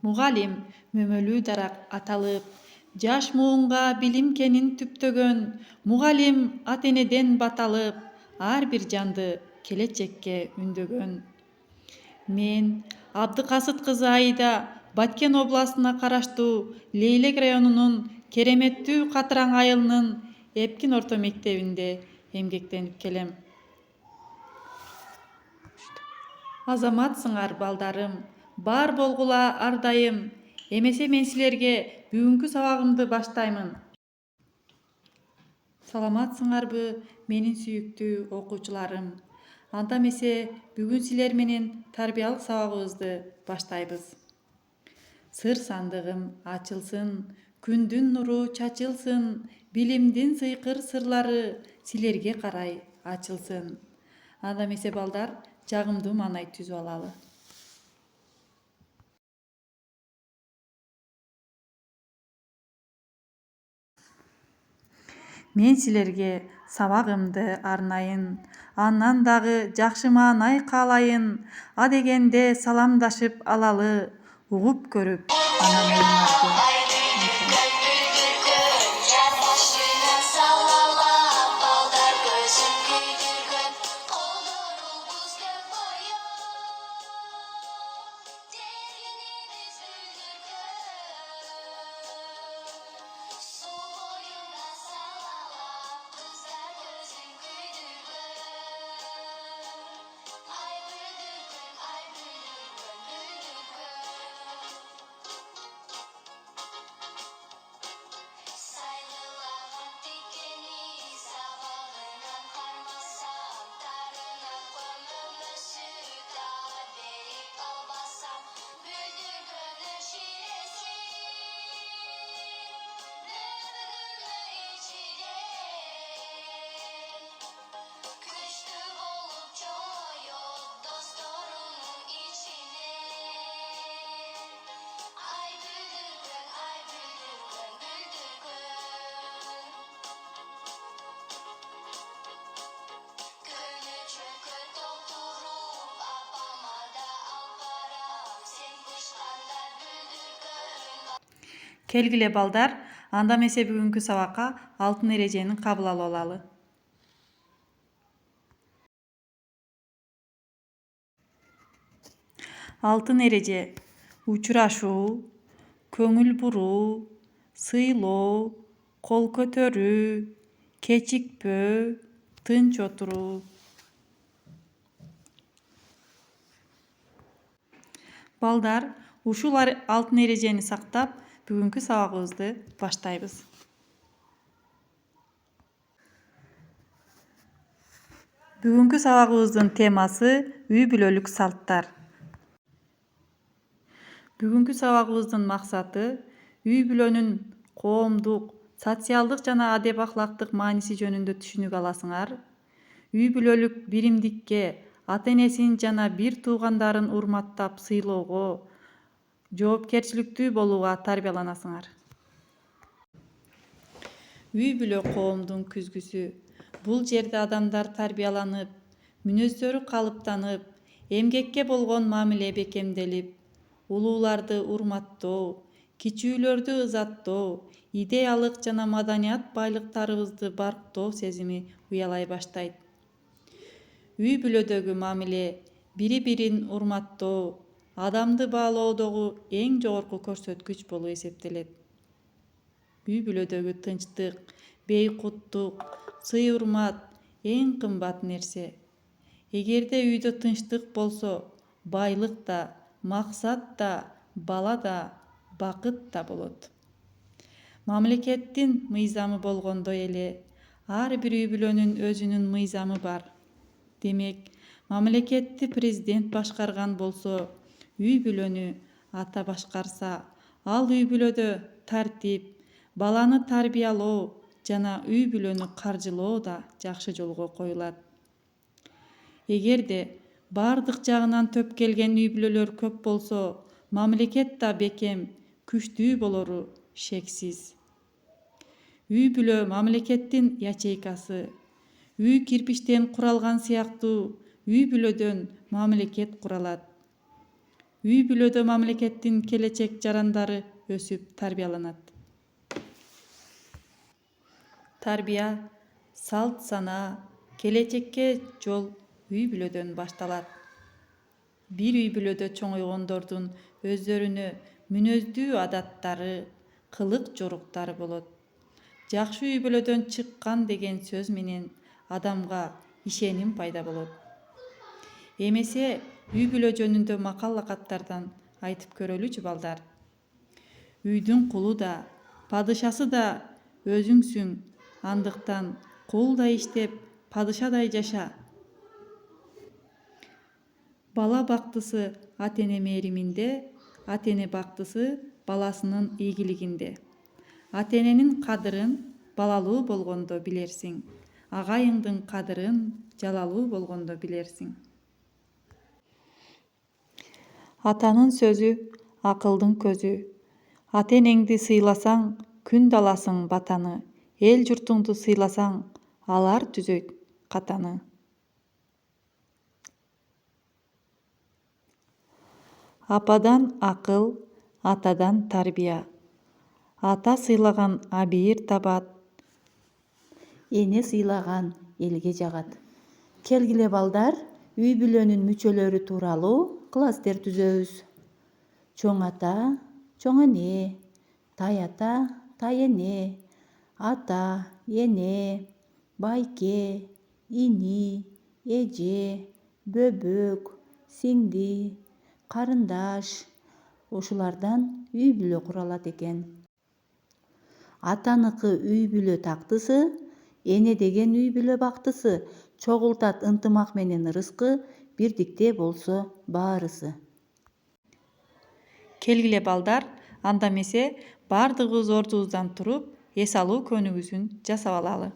Мугалим мөмөлүү дарак аталып, жаш муунга билим кенин түптөгөн, мугалим ата энеден баталып, ар бир жанды келечекке үндөгөн. Мен Абдыкасыт кызы Аида Баткен областына караштуу Лейлек районунун Кереметтүү Катыраң айылынын Эпкин орто мектебинде эмгектенип келем. Азаматсыңар балдарым, бар болгула ар дайым. Эмесе мен силерге бүгүнкү сабагымды баштаймын. Саламатсыңарбы менин сүйүктүү окуучуларым? Анда эмесе бүгүн силер менен тарбиялык сабагыбызды баштайбыз. Сыр сандыгым ачылсын, күндүн нуру чачылсын, билимдин сыйкыр сырлары силерге карай ачылсын. Анда эмесе балдар, жагымдуу маанай түзүп алалы. Мен силерге сабагымды арнайын, андан дагы жакшы маанай каалайын. А дегенде саламдашып алалы, угуп көрүп анан оюңарды. Келгиле балдар, анда эмесе бүгүнкү сабакка алтын эрежени кабыл алып алалы. Алтын эреже: учурашуу, көңүл буруу, сыйлоо, кол көтөрүү, кечикпөө, тынч отуруу. Балдар, ушул алтын эрежени сактап, бүгүнкү сабагыбызды баштайбыз. Бүгүнкү сабагыбыздын темасы үй бүлөлүк салттар. Бүгүнкү сабагыбыздын максаты үй бүлөнүн коомдук, социалдык жана адеп ахлактык мааниси жөнүндө түшүнүк аласыңар. Үй бүлөлүк биримдикке, ата энесин жана бир туугандарын урматтап сыйлоого, жоопкерчиликтүү болууга тарбияланасыңар. Үй бүлө коомдун күзгүсү. Бул жерде адамдар тарбияланып, мүнөздөрү калыптанып, эмгекке болгон мамиле бекемделип, улууларды урматтоо, кичүүлөрдү ызаттоо, идеялык жана маданият байлыктарыбызды барктоо сезими уялай баштайт. Үй бүлөдөгү мамиле бири-бирин урматтоо, адамды баалоодогу эң жогорку көрсөткүч болуп эсептелет. Үй бүлөдөгү тынчтык, бейкуттук, сый-урмат эң кымбат нерсе. Эгерде үйдө тынчтык болсо, байлык да, максат да, бала да, бакыт да болот. Мамлекеттин мыйзамы болгондой эле, ар бир үй бүлөнүн өзүнүн мыйзамы бар. Демек, мамлекетти президент башкарган болсо, үй бүлөнү ата башкарса, ал үй бүлөдө тартип, баланы тарбиялоо жана үй бүлөнү каржылоо да жакшы жолго коюлат. Эгерде бардык жагынан төп келген үй бүлөлөр көп болсо, мамлекет да бекем, күчтүү болору шексиз. Үй бүлө мамлекеттин ячейкасы. Үй кирпичтен куралган сыяктуу, үй бүлөдөн мамлекет куралат. үй бүлөдө мамлекеттин келечек жарандары өсүп тарбияланат. Тарбия, салт санаа, келечекке жол үй бүлөдөн башталат. Бир үй бүлөдө чоңойгондордун өздөрүнө мүнөздүү адаттары, кылык жоруктары болот. Жакшы үй бүлөдөн чыккан деген сөз менен адамга ишеним пайда болот. Эмесе үй бүлө жөнүндө макал лакаттардан айтып көрөлүчү балдар. Үйдүн кулу да, падышасы да өзүңсүң, андыктан кулдай иштеп, падышадай жаша. Бала бактысы ата-эне мээриминде, ата-эне бактысы баласынын ийгилигинде. Ата-эненин кадырын балалуу болгондо билерсиң, агайыңдын кадырын жалалуу болгондо билерсиң. Атанын сөзү акылдын көзү. Ата-энеңди сыйласаң, күндө аласың батаны. Эл журтуңду сыйласаң, алар түзөйт катаны. Ападан акыл, атадан тарбия. Ата сыйлаган абийир табат, эне сыйлаган элге жагат. Келгиле балдар, үй бүлөнүн мүчөлөрү тууралуу класстер түзөбүз. Чоң ата, чоң эне, тай ата, тай эне, ата, эне, байке, ини, эже, бөбөк, сиңди, карындаш. Ушулардан үй бүлө куралат экен. Атаныкы үй бүлө тактысы, эне деген үй бүлө бактысы. Чогултат ынтымак менен ырыскы, бирдикте болсо баарысы. Келгиле балдар, анда эмесе бардыгыбыз ордубуздан туруп, эс алуу көнүгүүсүн жасап алалы.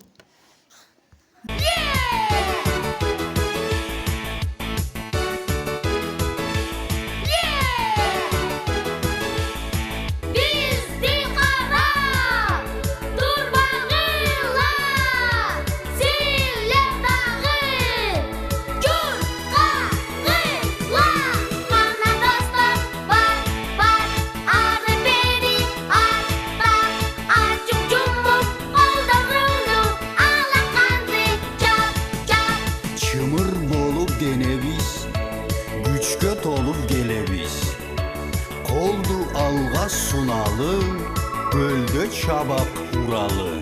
Çımır bolup denebiz, güçke tolup gelebiz. Koldu alga sunalı, gölde çabak uralı.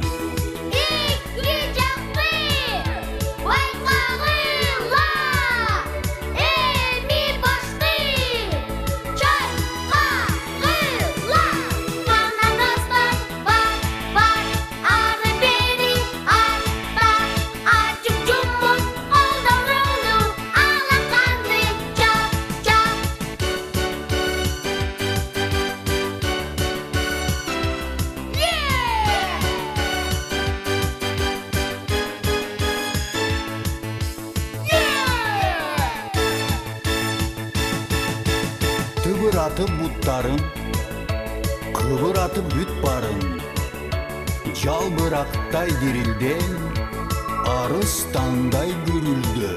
Tıbıratıp butların, kıvıratıp büt barın. Jal bıraktay dirilden, arıstanday gürüldü.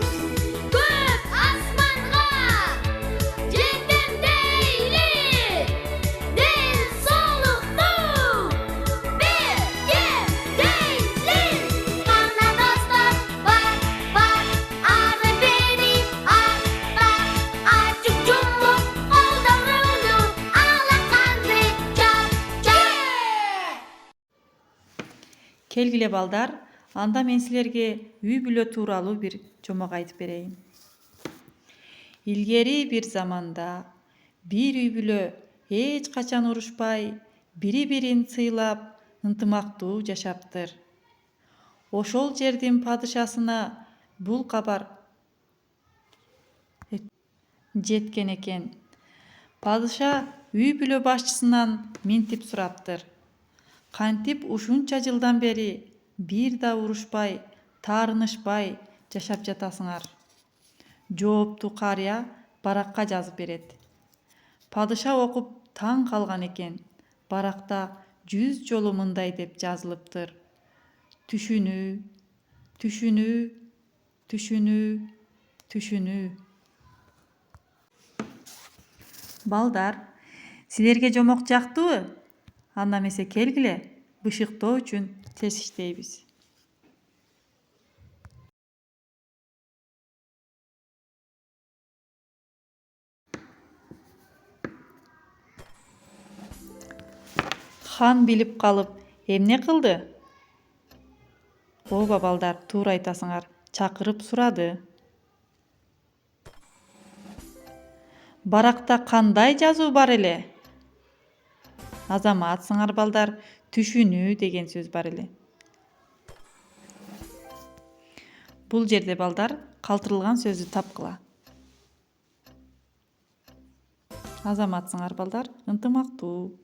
Келгиле балдар, анда мен силерге үй бүлө тууралуу бир жомок айтып берейин. Илгери бир заманда бир үй бүлө эч качан урушпай, бири-бирин сыйлап, ынтымактуу жашаптыр. Ошол жердин падышасына бул кабар жеткен экен. Падыша үй бүлө башчысынан минтип сураптыр. Кантип ушунча жылдан бери бир да урушпай, таарынышпай жашап жатасыңар? Жоопту карыя баракка жазып берет. Падыша окуп таң калган экен. Баракта 100 жолу мындай деп жазылыптыр. Түшүнүү, түшүнүү, түшүнүү, түшүнүү. Балдар, силерге жомок жактыбы? Анда эмесе келгиле, бышыктоо үчүн тез иштейбиз. Хан билип калып, эмне кылды? Ооба балдар, туура айтасыңар. Чакырып сурады. Баракта кандай жазуу бар эле? Азаматсыңар балдар, түшүнүү деген сөз бар эле. Бул жерде балдар калтырылган сөздү тапкыла. Азаматсыңар балдар, ынтымактуу.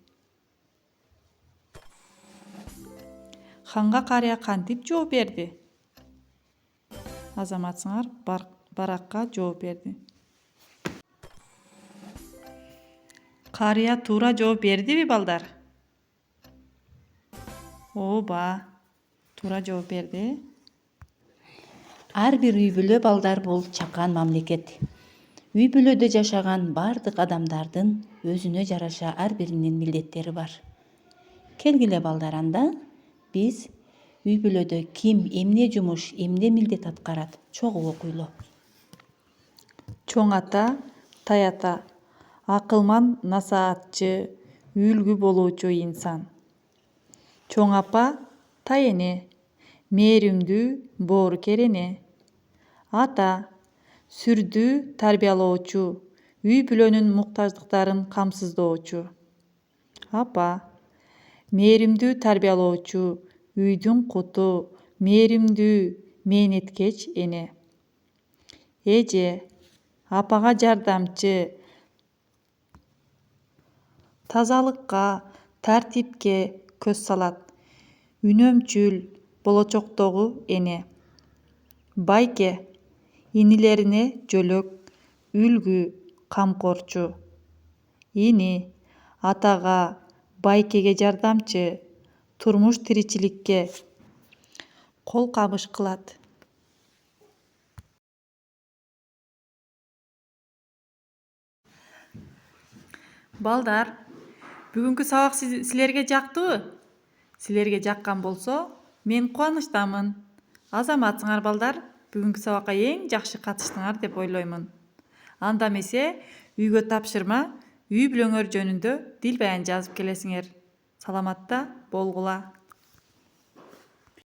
Ханга карыя кантип жооп берди? Азаматсыңар баракка жооп берди. Карыя туура жооп бердиби балдар? Ооба, туура жооп берди. Ар бир үй бүлө балдар бул чакан мамлекет. Үй бүлөдө жашаган бардык адамдардын өзүнө жараша ар биринин милдеттери бар. Келгиле балдар, анда биз үй бүлөдө ким эмне жумуш, эмне милдет аткарат чогуу окуйлу. Чоң ата, тай ата, акылман насаатчы, үлгү болуучу инсан. Чоң апа, тай эне, мээримдүү боорукер эне. Ата, сүрдүү тарбиялоочу, үй бүлөнүн муктаждыктарын камсыздоочу. Апа, мээримдүү тарбиялоочу, үйдүн куту, мээримдүү, мээнеткеч эне. Эже, апага жардамчы, тазалыкка, тартипке көз салат, үнөмчүл, болочоктогу эне. Байке, инилерине жөлөк, үлгү, камкорчу. Ини, атага, байкеге жардамчы, турмуш тиричиликке кол кабыш кылат. Балдар, бүгүнкү сабак силерге жактыбы? Силерге жаккан болсо, мен кубанычтамын. Азаматсыңар балдар, бүгүнкү сабакка эң жакшы катыштыңар деп ойлоймун. Анда эмесе үйгө тапшырма, үй бүлөңөр жөнүндө дил баян жазып келесиңер. Саламатта болгула.